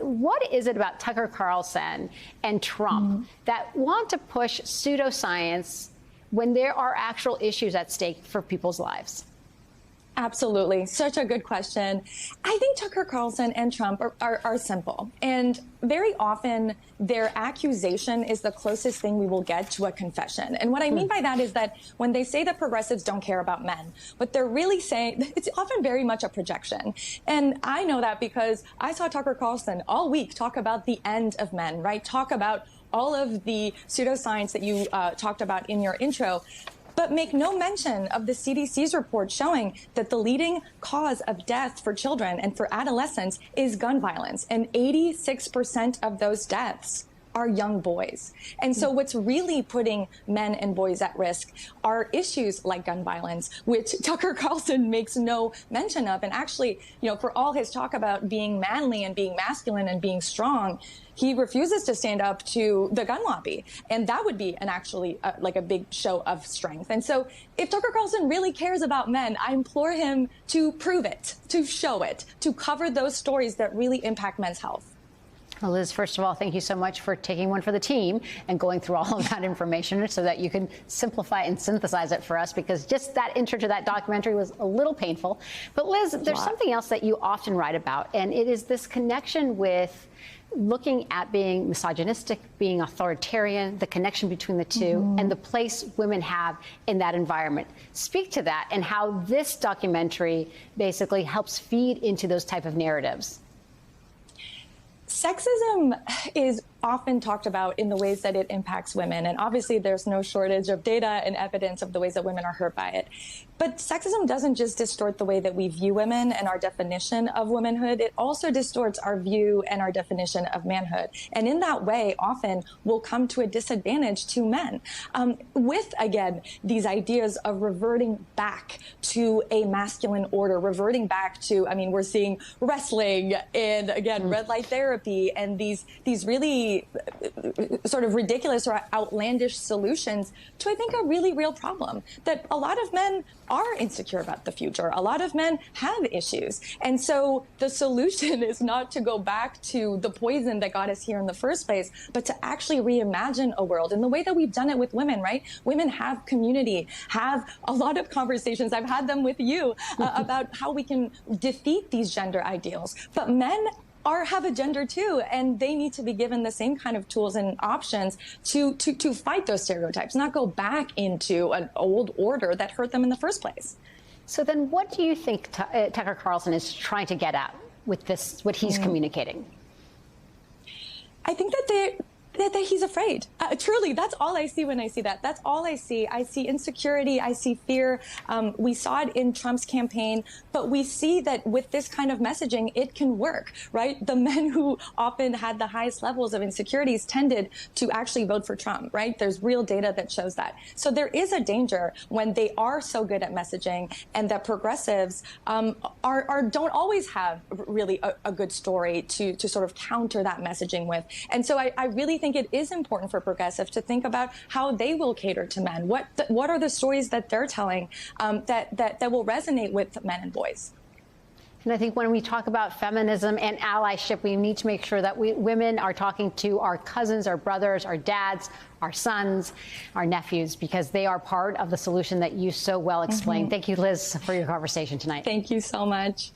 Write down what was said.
what is it about Tucker Carlson and Trump that want to push pseudoscience when there are actual issues at stake for people's lives? Absolutely. Such a good question. I think Tucker Carlson and Trump are simple. And very often their accusation is the closest thing we will get to a confession. And what I mean by that is that when they say that progressives don't care about men, what they're really saying, it's often very much a projection. And I know that because I saw Tucker Carlson all week talk about the end of men, right? Talk about all of the pseudoscience that you talked about in your intro, but make no mention of the CDC's report showing that the leading cause of death for children and for adolescents is gun violence. And 86% of those deaths are young boys. And so what's really putting men and boys at risk are issues like gun violence, which Tucker Carlson makes no mention of. And actually, for all his talk about being manly and being masculine and being strong, he refuses to stand up to the gun lobby. And that would be like a big show of strength. And so if Tucker Carlson really cares about men, I implore him to prove it, to show it, to cover those stories that really impact men's health. Well, Liz, first of all, thank you so much for taking one for the team and going through all of that information so that you can simplify and synthesize it for us, because just that intro to that documentary was a little painful. But Liz, there's something else that you often write about, and it is this connection with looking at being misogynistic, being authoritarian, the connection between the two, and the place women have in that environment. Speak to that and how this documentary basically helps feed into those type of narratives. Sexism is often talked about in the ways that it impacts women. And obviously, there's no shortage of data and evidence of the ways that women are hurt by it. But sexism doesn't just distort the way that we view women and our definition of womanhood. It also distorts our view and our definition of manhood. And in that way, often will come to a disadvantage to men with, again, these ideas of reverting back to a masculine order, reverting back to, we're seeing wrestling and, again, red light therapy and these really sort of ridiculous or outlandish solutions to, I think, a really real problem that a lot of men are insecure about the future. A lot of men have issues. And so the solution is not to go back to the poison that got us here in the first place, but to actually reimagine a world in the way that we've done it with women, right? Women have community, have a lot of conversations. I've had them with you about how we can defeat these gender ideals. But men have a gender too, and they need to be given the same kind of tools and options to fight those stereotypes, not go back into an old order that hurt them in the first place. So then what do you think Tucker Carlson is trying to get at with this, what he's communicating? I think that he's afraid. Truly, that's all I see when I see that. That's all I see. I see insecurity. I see fear. We saw it in Trump's campaign, but we see that with this kind of messaging, it can work, right? The men who often had the highest levels of insecurities tended to actually vote for Trump, right? There's real data that shows that. So there is a danger when they are so good at messaging, and that progressives don't always have really a good story to sort of counter that messaging with. And so I really think it is important for progressives to think about how they will cater to men. What are the stories that they're telling that will resonate with men and boys? And I think when we talk about feminism and allyship, we need to make sure that women are talking to our cousins, our brothers, our dads, our sons, our nephews, because they are part of the solution that you so well explained. Thank you, Liz, for your conversation tonight. Thank you so much.